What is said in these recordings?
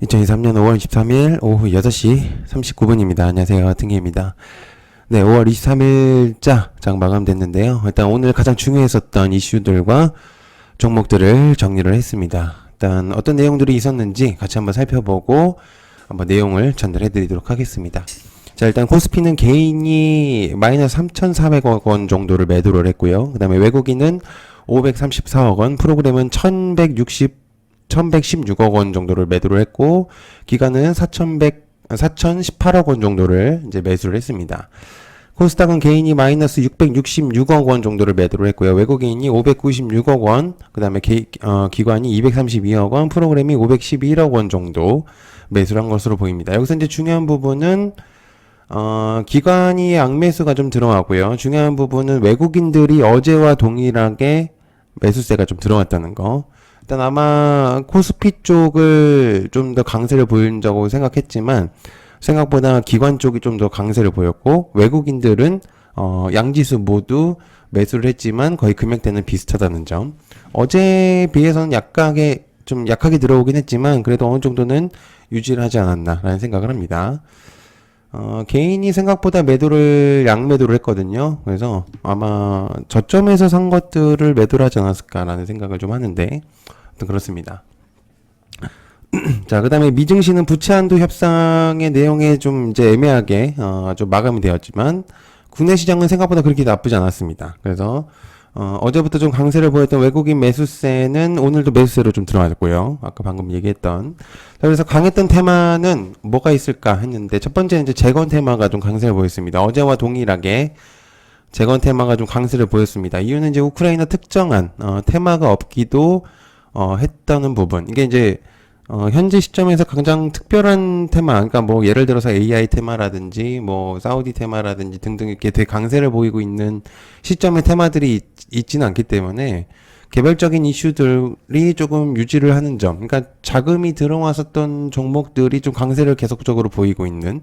2023년 5월 23일 오후 6시 39분입니다. 안녕하세요. 등희입니다. 네, 5월 23일자 장 마감됐는데요. 일단 오늘 가장 중요했었던 이슈들과 종목들을 정리를 했습니다. 일단 어떤 내용들이 있었는지 같이 한번 살펴보고 한번 내용을 전달해 드리도록 하겠습니다. 자, 일단 코스피는 개인이 마이너스 3,400억 원 정도를 매도를 했고요. 그 다음에 외국인은 534억 원, 프로그램은 1116억 원 정도를 매도를 했고, 기간은 4,018억 원 정도를 이제 매수를 했습니다. 코스닥은 개인이 마이너스 666억 원 정도를 매도를 했고요. 외국인이 596억 원, 그 다음에 기관이 232억 원, 프로그램이 511억 원 정도 매수를 한 것으로 보입니다. 여기서 이제 중요한 부분은 기관이 악매수가 좀 들어가고요. 중요한 부분은 외국인들이 어제와 동일하게 매수세가 좀 들어왔다는 거. 일단 아마 코스피 쪽을 좀 더 강세를 보인다고 생각했지만 생각보다 기관 쪽이 좀 더 강세를 보였고, 외국인들은 양지수 모두 매수를 했지만 거의 금액대는 비슷하다는 점. 어제에 비해서는 좀 약하게 들어오긴 했지만 그래도 어느 정도는 유지를 하지 않았나라는 생각을 합니다. 개인이 생각보다 양매도를 했거든요. 그래서 아마 저점에서 산 것들을 매도를 하지 않았을까라는 생각을 좀 하는데, 그렇습니다. 자, 그 다음에 미증시는 부채 한도 협상의 내용에 좀 이제 애매하게, 좀 마감이 되었지만, 국내 시장은 생각보다 그렇게 나쁘지 않았습니다. 그래서, 어제부터 좀 강세를 보였던 외국인 매수세는 오늘도 매수세로 좀 들어갔고요. 아까 방금 얘기했던. 그래서 강했던 테마는 뭐가 있을까 했는데, 첫 번째는 이제 재건 테마가 좀 강세를 보였습니다. 어제와 동일하게 재건 테마가 좀 강세를 보였습니다. 이유는 이제 우크라이나 특정한, 테마가 없기도, 했다는 부분. 이게 이제, 현재 시점에서 가장 특별한 테마, 그러니까 뭐 예를 들어서 AI 테마라든지 뭐 사우디 테마라든지 등등 이렇게 되게 강세를 보이고 있는 시점의 테마들이 있지는 않기 때문에 개별적인 이슈들이 조금 유지를 하는 점, 그러니까 자금이 들어왔었던 종목들이 좀 강세를 계속적으로 보이고 있는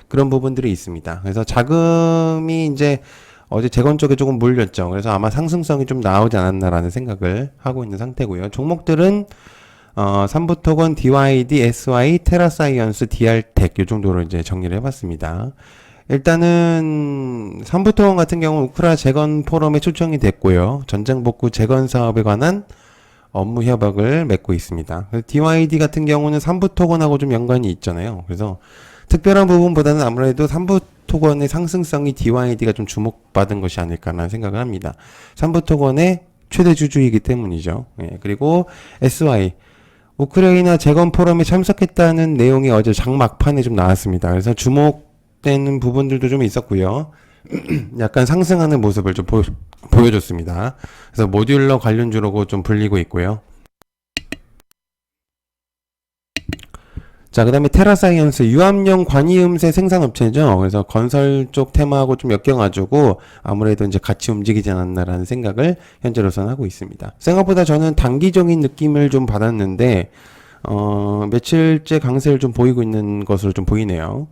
그런 부분들이 있습니다. 그래서 자금이 이제 어제 재건 쪽에 조금 몰렸죠. 그래서 아마 상승성이 좀 나오지 않았나라는 생각을 하고 있는 상태고요. 종목들은 삼부토건, DYD, SY, 테라사이언스, DR텍 요 정도로 이제 정리를 해봤습니다. 일단은 삼부토건 같은 경우는 우크라 재건 포럼에 초청이 됐고요. 전장 복구 재건 사업에 관한 업무 협약을 맺고 있습니다. DYD 같은 경우는 삼부토건하고 좀 연관이 있잖아요. 그래서 특별한 부분보다는 아무래도 삼부토건의 상승성이 DYD가 좀 주목받은 것이 아닐까라는 생각을 합니다. 삼부토건의 최대 주주이기 때문이죠. 예, 그리고 SY 우크라이나 재건 포럼에 참석했다는 내용이 어제 장막판에 좀 나왔습니다. 그래서 주목되는 부분들도 좀 있었고요. 약간 상승하는 모습을 좀 보여줬습니다. 그래서 모듈러 관련주로 좀 불리고 있고요. 자, 그 다음에 테라사이언스 유압용 관이음새 생산업체죠. 그래서 건설 쪽 테마하고 좀 엮여가지고 아무래도 이제 같이 움직이지 않았나라는 생각을 현재로서는 하고 있습니다. 생각보다 저는 단기적인 느낌을 좀 받았는데 며칠째 강세를 좀 보이고 있는 것으로 좀 보이네요.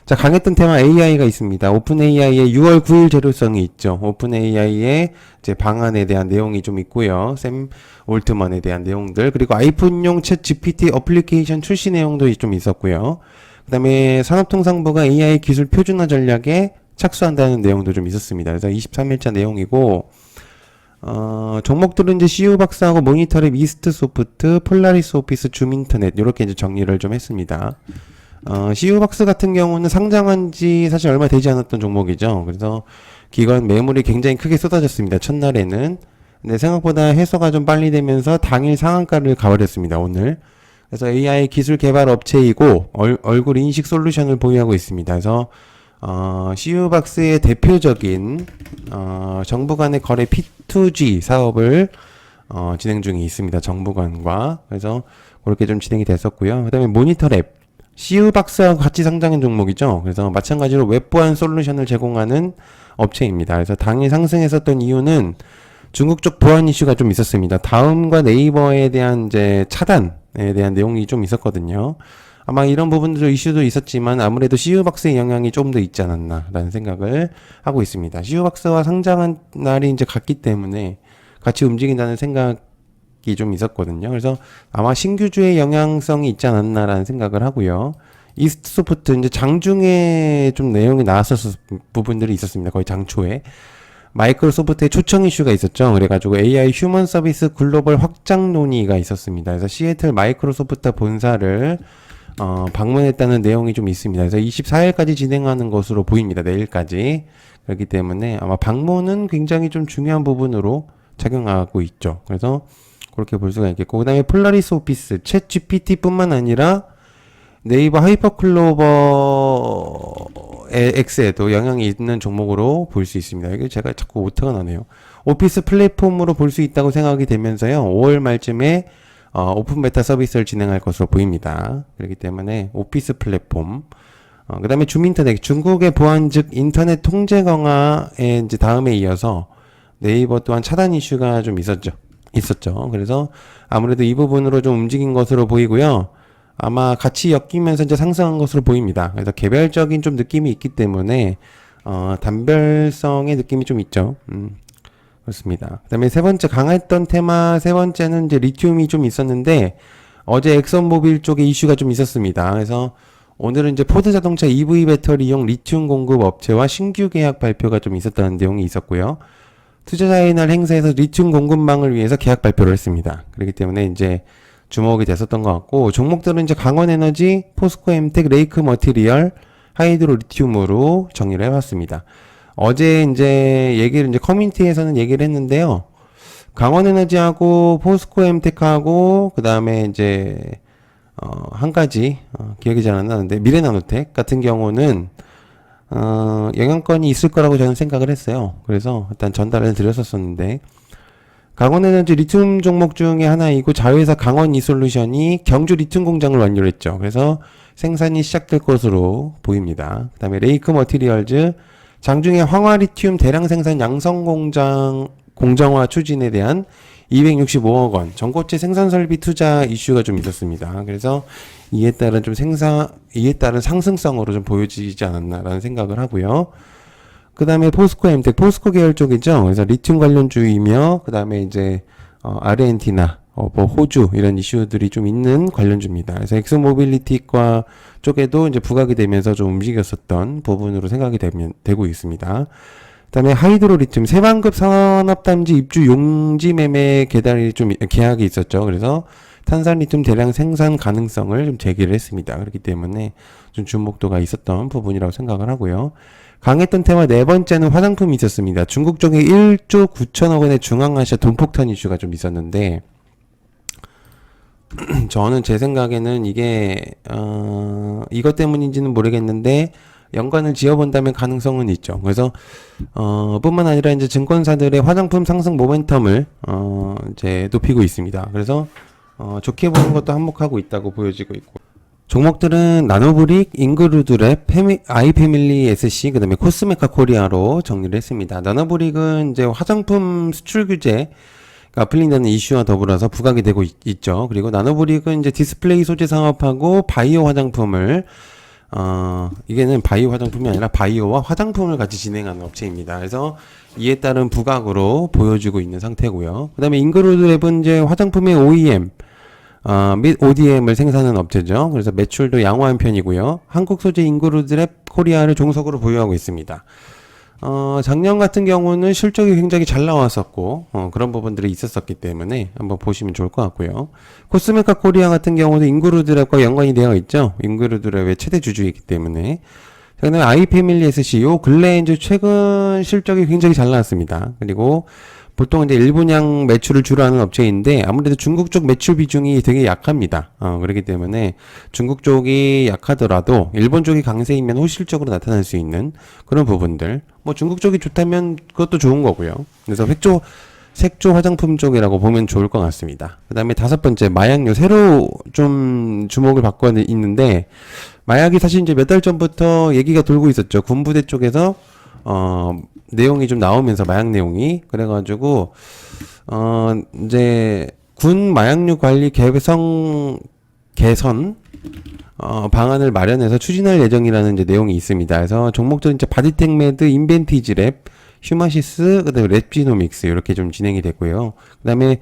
자, 강했던 테마 AI가 있습니다. 오픈 AI의 6월 9일 재료성이 있죠. 오픈 AI의 이제 방안에 대한 내용이 좀 있고요. 샘 올트먼에 대한 내용들, 그리고 아이폰용 챗 GPT 어플리케이션 출시 내용도 좀 있었고요. 그 다음에 산업통상부가 AI 기술 표준화 전략에 착수한다는 내용도 좀 있었습니다. 그래서 23일자 내용이고, 종목들은 이제 CU 박사하고 모니터랩, 이스트 소프트, 폴라리스 오피스, 줌인터넷 이렇게 이제 정리를 좀 했습니다. CU박스 같은 경우는 상장한 지 사실 얼마 되지 않았던 종목이죠. 그래서 기관 매물이 굉장히 크게 쏟아졌습니다. 첫날에는. 근데 생각보다 해소가 좀 빨리 되면서 당일 상한가를 가버렸습니다. 오늘. 그래서 AI 기술 개발 업체이고 얼굴 인식 솔루션을 보유하고 있습니다. 그래서 CU박스의 대표적인 정부 간의 거래 P2G 사업을 진행 중에 있습니다. 정부 간과. 그래서 그렇게 좀 진행이 됐었고요. 그다음에 모니터랩 CU박스하고 같이 상장한 종목이죠. 그래서 마찬가지로 웹 보안 솔루션을 제공하는 업체입니다. 그래서 당일 상승했었던 이유는 중국 쪽 보안 이슈가 좀 있었습니다. 다음과 네이버에 대한 이제 차단에 대한 내용이 좀 있었거든요. 아마 이런 부분들 이슈도 있었지만 아무래도 CU박스의 영향이 좀 더 있지 않았나라는 생각을 하고 있습니다. CU박스와 상장한 날이 이제 같기 때문에 같이 움직인다는 생각이 소식이 좀 있었거든요. 그래서 아마 신규주의 영향성이 있지 않았나라는 생각을 하고요. 이스트 소프트 이제 장중에 좀 내용이 나왔었을 부분들이 있었습니다. 거의 장초에. 마이크로소프트의 초청 이슈가 있었죠. 그래가지고 AI 휴먼 서비스 글로벌 확장 논의가 있었습니다. 그래서 시애틀 마이크로소프트 본사를 방문했다는 내용이 좀 있습니다. 그래서 24일까지 진행하는 것으로 보입니다. 내일까지. 그렇기 때문에 아마 방문은 굉장히 좀 중요한 부분으로 작용하고 있죠. 그래서 그렇게 볼 수가 있겠고, 그 다음에 폴라리스 오피스, 챗 GPT뿐만 아니라 네이버 하이퍼클로버 X에도 영향이 있는 종목으로 볼 수 있습니다. 이게 제가 자꾸 오타가 나네요. 오피스 플랫폼으로 볼 수 있다고 생각이 되면서요. 5월 말쯤에 오픈 베타 서비스를 진행할 것으로 보입니다. 그렇기 때문에 오피스 플랫폼, 그 다음에 줌인터넷, 중국의 보안 즉 인터넷 통제 강화에 이제 다음에 이어서 네이버 또한 차단 이슈가 좀 있었죠. 그래서 아무래도 이 부분으로 좀 움직인 것으로 보이고요. 아마 같이 엮이면서 이제 상승한 것으로 보입니다. 그래서 개별적인 좀 느낌이 있기 때문에 단별성의 느낌이 좀 있죠. 그렇습니다. 그다음에 세 번째 강했던 테마, 세 번째는 이제 리튬이 좀 있었는데 어제 엑선모빌 쪽에 이슈가 좀 있었습니다. 그래서 오늘은 이제 포드 자동차 EV 배터리용 리튬 공급 업체와 신규 계약 발표가 좀 있었다는 내용이 있었고요. 투자자의 날 행사에서 리튬 공급망을 위해서 계약 발표를 했습니다. 그렇기 때문에 이제 주목이 됐었던 것 같고, 종목들은 이제 강원에너지, 포스코 엠텍, 레이크 머티리얼, 하이드로 리튬으로 정리를 해봤습니다. 어제 이제 커뮤니티에서는 얘기를 했는데요. 강원에너지하고 포스코 엠텍하고 그 다음에 이제 한 가지 기억이 잘 안 나는데 미래나노텍 같은 경우는 영향권이 있을 거라고 저는 생각을 했어요. 그래서 일단 전달을 드렸었는데, 강원에너지 리튬 종목 중에 하나이고 자회사 강원 이솔루션이 경주 리튬 공장을 완료를 했죠. 그래서 생산이 시작될 것으로 보입니다. 그 다음에 레이크 머티리얼즈 장중에 황화 리튬 대량 생산 양성 공정화 추진에 대한 265억 원 전고체 생산 설비 투자 이슈가 좀 있었습니다. 그래서 이에 따른 상승성으로 좀 보여지지 않았나라는 생각을 하고요. 그 다음에 포스코 엠텍, 포스코 계열 쪽이죠. 그래서 리튬 관련주이며, 그 다음에 이제, 아르헨티나, 뭐 호주, 이런 이슈들이 좀 있는 관련주입니다. 그래서 엑스모빌리티과 쪽에도 이제 부각이 되면서 좀 움직였었던 부분으로 생각이 되고 있습니다. 그 다음에 하이드로 리튬, 세반급 산업단지 입주 용지 매매 계약이 있었죠. 그래서 탄산 리튬 대량 생산 가능성을 좀 제기를 했습니다. 그렇기 때문에 좀 주목도가 있었던 부분이라고 생각을 하고요. 강했던 테마 네 번째는 화장품이 있었습니다. 중국 쪽에 1조 9천억 원의 중앙아시아 돈폭탄 이슈가 좀 있었는데, 저는 제 생각에는 이게 이것 때문인지는 모르겠는데 연관을 지어본다면 가능성은 있죠. 그래서 뿐만 아니라 이제 증권사들의 화장품 상승 모멘텀을 이제 높이고 있습니다. 그래서 좋게 보는 것도 한몫하고 있다고 보여지고 있고, 종목들은 나노브릭, 잉그루드랩, 아이패밀리 SC, 그 다음에 코스메카 코리아로 정리를 했습니다. 나노브릭은 이제 화장품 수출 규제가 풀린다는 이슈와 더불어서 부각이 되고 있죠. 그리고 나노브릭은 이제 디스플레이 소재 사업하고 바이오 화장품을, 이게는 바이오 화장품이 아니라 바이오와 화장품을 같이 진행하는 업체입니다. 그래서 이에 따른 부각으로 보여주고 있는 상태고요. 그 다음에 잉그루드랩은 이제 화장품의 OEM, 및 ODM을 생산하는 업체죠. 그래서 매출도 양호한 편이고요. 한국 소재 잉그루드랩 코리아를 종속으로 보유하고 있습니다. 작년 같은 경우는 실적이 굉장히 잘 나왔었고, 그런 부분들이 있었었기 때문에 한번 보시면 좋을 것 같고요. 코스메카 코리아 같은 경우도 잉그루드랩과 연관이 되어 있죠. 잉그루드랩의 최대 주주이기 때문에. 그 다음에 아이패밀리 SC, 요 근래 이제 최근 실적이 굉장히 잘 나왔습니다. 그리고 보통 이제 일본양 매출을 주로 하는 업체인데 아무래도 중국 쪽 매출 비중이 되게 약합니다. 그렇기 때문에 중국 쪽이 약하더라도 일본 쪽이 강세이면 호실적으로 나타날 수 있는 그런 부분들. 뭐 중국 쪽이 좋다면 그것도 좋은 거고요. 그래서 색조 화장품 쪽이라고 보면 좋을 것 같습니다. 그 다음에 다섯 번째, 마약류. 새로 좀 주목을 받고 있는데, 마약이 사실 이제 몇 달 전부터 얘기가 돌고 있었죠. 군부대 쪽에서 내용이 좀 나오면서 마약 내용이 그래가지고 이제 군 마약류 관리 개선 방안을 마련해서 추진할 예정이라는 이제 내용이 있습니다. 그래서 종목들은 이제 바디텍메드, 인벤티지랩, 휴마시스, 그다음에 랩지노믹스 이렇게 좀 진행이 됐고요. 그다음에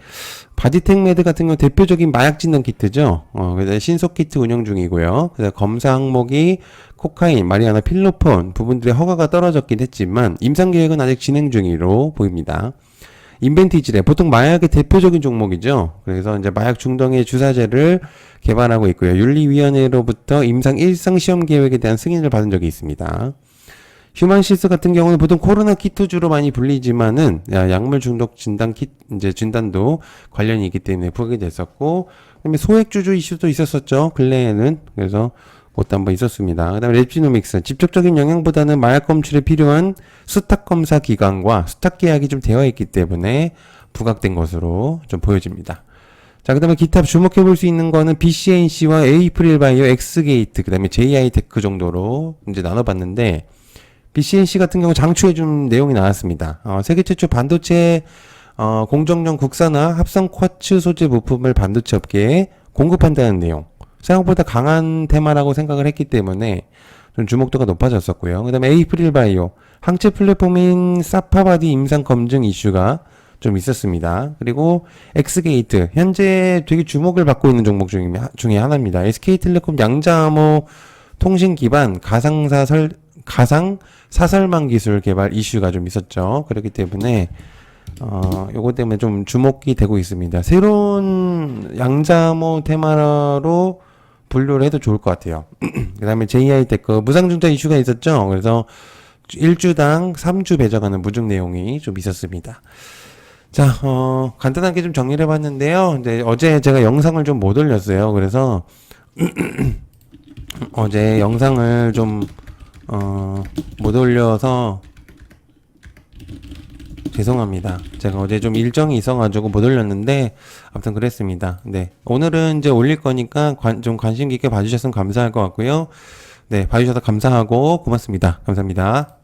바디텍메드 같은 경우 대표적인 마약 진단 키트죠. 그다음에 신속 키트 운영 중이고요. 그다음에 검사 항목이 코카인, 마리아나, 필로폰 부분들의 허가가 떨어졌긴 했지만 임상 계획은 아직 진행 중으로 보입니다. 인벤티지레 보통 마약의 대표적인 종목이죠. 그래서 이제 마약 중독의 주사제를 개발하고 있고요. 윤리위원회로부터 임상 1상 시험 계획에 대한 승인을 받은 적이 있습니다. 휴만시스 같은 경우는 보통 코로나 키트주로 많이 불리지만은 약물 중독 진단 킷 이제 진단도 관련이 있기 때문에 보게 됐었고, 그다음에 소액주주 이슈도 있었었죠. 근래에는. 그래서 그것도 한번 있었습니다. 그다음에 랩지노믹스 직접적인 영향보다는 마약 검출에 필요한 수탁 검사 기간과 수탁 계약이 좀 되어 있기 때문에 부각된 것으로 좀 보여집니다. 자, 그다음에 기타 주목해 볼 수 있는 거는 BCNC와 에이프릴 바이오, 엑스게이트, 그다음에 JI 테크 정도로 이제 나눠봤는데, BCNC 같은 경우 장초에 좀 내용이 나왔습니다. 세계 최초 반도체 공정용 국산화 합성 쿼츠 소재 부품을 반도체 업계에 공급한다는 내용. 생각보다 강한 테마라고 생각을 했기 때문에 좀 주목도가 높아졌었고요. 그 다음에 에이프릴 바이오 항체 플랫폼인 사파바디 임상 검증 이슈가 좀 있었습니다. 그리고 엑스게이트 현재 되게 주목을 받고 있는 종목 중에 하나입니다. SK텔레콤 양자암호 통신 기반 가상 사설망 기술 개발 이슈가 좀 있었죠. 그렇기 때문에 요거 때문에 좀 주목이 되고 있습니다. 새로운 양자암호 테마로 분류를 해도 좋을 것 같아요. 그 다음에 JI테크 무상증자 이슈가 있었죠. 그래서 1주당 3주 배정하는 무증 내용이 좀 있었습니다. 자, 간단하게 좀 정리를 해봤는데요. 근데 어제 제가 영상을 좀 못 올렸어요. 그래서 어제 영상을 좀 못 올려서 죄송합니다. 제가 어제 좀 일정이 있어가지고 못 올렸는데 아무튼 그랬습니다. 네, 오늘은 이제 올릴 거니까 좀 관심 깊게 봐주셨으면 감사할 것 같고요. 네, 봐주셔서 감사하고 고맙습니다. 감사합니다.